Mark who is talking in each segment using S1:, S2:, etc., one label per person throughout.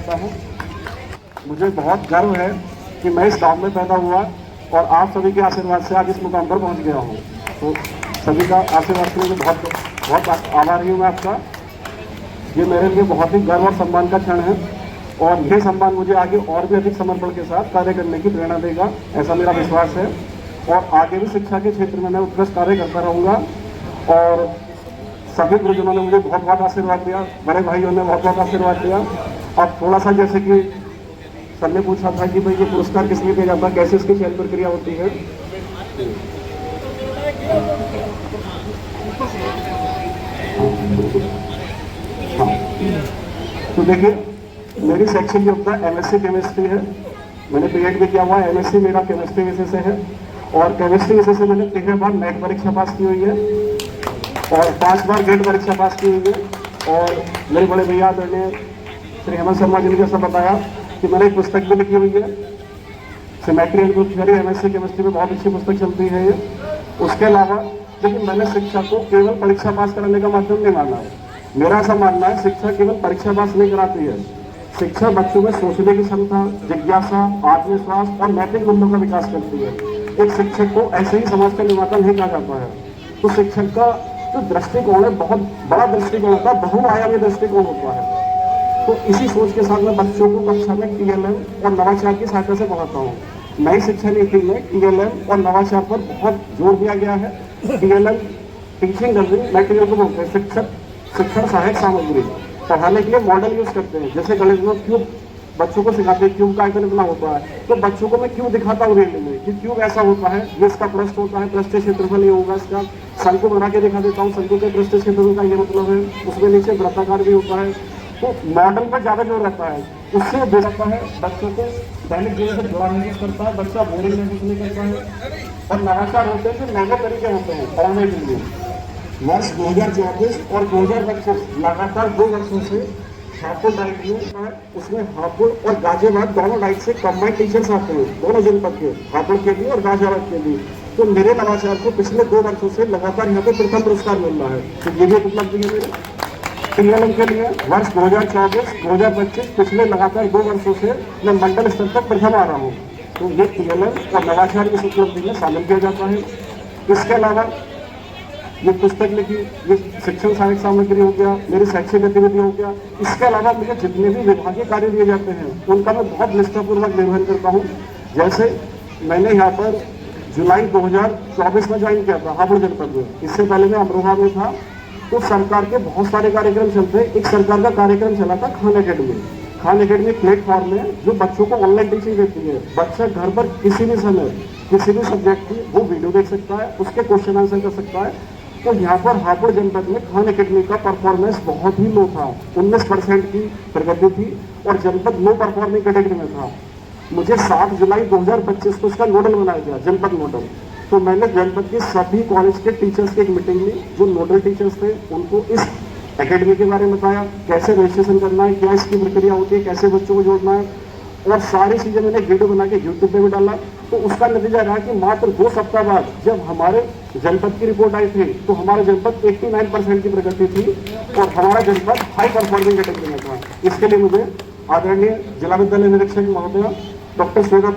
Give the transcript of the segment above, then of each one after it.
S1: करता हूँ। मुझे बहुत गर्व है कि मैं इस गांव में पैदा हुआ और आप सभी के आशीर्वाद से आज इस मुकाम पर पहुंच गया हूँ। तो सभी का आशीर्वाद के लिए बहुत बहुत आभारी हूँ मैं आपका। ये मेरे लिए बहुत ही गर्व और सम्मान का क्षण है और यह सम्मान मुझे आगे और भी अधिक समर्पण के साथ कार्य करने की प्रेरणा देगा, ऐसा मेरा विश्वास है। और आगे भी शिक्षा के क्षेत्र में मैं उत्कृष्ट कार्य करता रहूँगा। और सभी गुरुजनों ने मुझे बहुत बहुत आशीर्वाद दिया, बड़े भाइयों ने बहुत बहुत आशीर्वाद दिया। अब थोड़ा सा जैसे कि सर ने पूछा था कि भाई ये पुरस्कार किस लिए दिया जाता है, कैसे इसकी चयन प्रक्रिया होती है। हाँ, तो देखिए मेरी शैक्षिक योग्यता एमएससी केमिस्ट्री है। मैंने बीएड भी किया हुआ है। एमएससी मेरा केमिस्ट्री विषय से है और केमिस्ट्री विषय से मैंने 3 बार नेट परीक्षा पास की हुई है और 5 बार गेट परीक्षा पास की हुई है। और मेरे बड़े भैया ने श्री हेमंत शर्मा जी ने जैसा बताया कि मैंने एक पुस्तक भी लिखी हुई है, symmetry and group theory. MSc chemistry में बहुत अच्छी पुस्तक चलती है ये। उसके अलावा लेकिन मैंने शिक्षा को केवल परीक्षा पास कराने का माध्यम नहीं माना है। मेरा ऐसा मानना है शिक्षा केवल परीक्षा पास नहीं कराती है। शिक्षा बच्चों में सोचने की क्षमता, जिज्ञासा, आत्मविश्वास और नैतिक मूल्यों का विकास करती है। एक शिक्षक को ऐसे ही समाज का निर्माता नहीं कहा जाता है। तो शिक्षक का जो दृष्टिकोण है बहुत बड़ा दृष्टिकोण होता है, बहुआयामी दृष्टिकोण होता है। तो इसी सोच के साथ मैं बच्चों को कक्षा में टीएलएम और नवाचार की सहायता से पढ़ाता हूँ। नई शिक्षा नीति में टीएलएम और नवाचार पर बहुत जोर दिया गया है। टीएलएम टीचिंग लर्निंग मटेरियल को बोलते हैं, शिक्षण सहायक सामग्री। पढ़ाने के लिए मॉडल यूज करते हैं, जैसे गणित में क्यूब बच्चों को सिखाते हैं, क्यूब का आयतन इतना होता है। तो बच्चों को मैं क्यों दिखाता हूँ रियल में कि क्यूब ऐसा होता है, ये इसका पृष्ठ होता है, पृष्ठ क्षेत्रफल ये होगा इसका। शंकु बना के दिखा देता हूँ, शंकु के पृष्ठ क्षेत्रफल का ये मतलब है, उसमें नीचे वृत्ताकार भी होता है। तो मॉडल पर ज्यादा जोर रहता है, उससे देखता है बच्चों को दैनिक जीवन से जुड़ा महसूस करता है, बच्चा बोरिंग महसूस नहीं करता है। और नवाचार होते हैं जो नए तरीके होते हैं पढ़ाने के लिए। वर्ष 2024 और 2025 लगातार 2 वर्षों से हापुड़ डाइट में उसमें हापुड़ और गाजियाबाद दोनों डाइट से कंबाइंड टीचर्स आते हैं, दोनों जनपद के, हापुड़ के लिए और गाजियाबाद के लिए। तो मेरे नवाचार को पिछले 2 वर्षों से लगातार यहाँ पे प्रथम पुरस्कार मिल रहा है। तो ये भी उपलब्धि है मेरे टीएलएम के लिए। वर्ष 2024-2025 पिछले लगातार 2 वर्षों से मैं मंडल स्तर तक प्रथम आ रहा हूँ। तो ये टीएलएम और नवाचार की उपलब्धि में शामिल किया जाता है। इसके अलावा ये पुस्तक लिखी, ये शिक्षण सहायक सामग्री हो गया, मेरी शैक्षिक गतिविधि हो गया। इसके अलावा मुझे जितने भी विभागीय कार्य दिए जाते हैं उनका मैं बहुत निष्ठापूर्वक निर्वहन करता हूँ। जैसे मैंने यहाँ पर जुलाई 2024 में ज्वाइन किया था हापुड़ जनपद में। इससे पहले मैं अमरोहा में था। तो सरकार के बहुत सारे कार्यक्रम चलते हैं। एक सरकार का कार्यक्रम चला था Khan academy. Khan academy platform में जो बच्चों को ऑनलाइन टीचिंग देती है। बच्चा घर पर किसी भी समय किसी भी सब्जेक्ट की वो वीडियो देख सकता है, उसके क्वेश्चन आंसर कर सकता है। तो यहाँ पर हापुड़ जनपद में खान अकेडमी का परफॉर्मेंस बहुत ही लो था, 19% की प्रगति थी और जनपद लो परफॉर्मिंग कैटेगरी में था। मुझे 7 जुलाई 2025 को इसका नोडल बनाया गया, जनपद नोडल। तो मैंने जनपद के सभी कॉलेज के टीचर्स की एक मीटिंग ली, जो नोडल टीचर्स थे उनको इस एकेडमी के बारे में बताया, कैसे रजिस्ट्रेशन करना है, क्या इसकी प्रक्रिया होती है, कैसे बच्चों को जोड़ना है। और सारी चीज़ें मैंने वीडियो बना के यूट्यूब पे भी डाला। तो उसका नतीजा रहा कि मात्र 2 सप्ताह बाद जब हमारे जनपद की रिपोर्ट आई थी तो हमारा जनपद 89% की प्रगति थी और हमारा जनपद हाई परफॉर्मिंग कैटेगरी में था। इसके लिए मुझे आदरणीय जिला विद्यालय निरीक्षक महोदय डॉक्टर श्वेता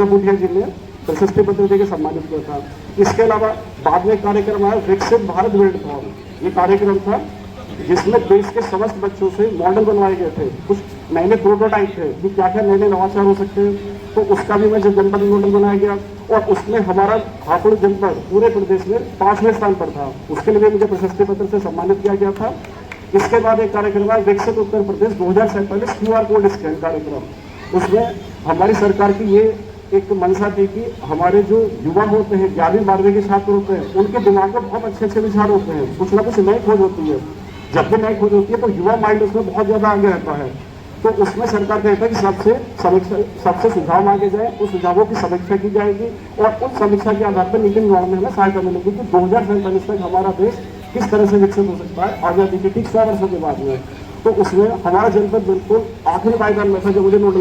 S1: पुठिया जी ने प्रशस्ति पत्र देकर सम्मानित किया था। इसके अलावा बाद में कार्यक्रम आया विकसित भारत प्लेटफॉर्म। ये कार्यक्रम था जिसमें देश के समस्त बच्चों से मॉडल बनवाए गए थे। कुछ नए नए प्रोटोटाइप थे कि क्या क्या नए नए नवाचार हो सकते हैं। तो उसका भी मैं जब जनपद मॉडल बनाया गया और उसमें हमारा हापुड़ जनपद पूरे प्रदेश में 5वें स्थान पर था। उसके लिए मुझे प्रशस्ति पत्र से सम्मानित किया गया था। इसके बाद एक कार्यक्रम आया विकसित Uttar Pradesh 2047 QR code scan कार्यक्रम। उसमें हमारी सरकार की ये एक मंशा थी कि हमारे जो युवा होते हैं, 11वीं 12वीं के छात्र होते हैं, उनके दिमाग में बहुत अच्छे अच्छे विचार होते हैं, कुछ ना कुछ नई खोज होती है। जब भी नई खोज होती है तो युवा माइंड उसमें बहुत ज़्यादा आगे रहता है। तो उसमें सरकार कहता है कि सबसे सुझाव मांगे जाए, उस सुझावों की समीक्षा की जाएगी और उस समीक्षा के आधार पर नीति निर्माण में हमें सहायता मिलेगी कि 2047 तक हमारा देश किस तरह से विकसित हो सकता है आज़ादी के ठीक 100 वर्षों के बाद में। तो उसमें हमारा जनपद बिल्कुल आखिरी पायदान में था जब मुझे नोडल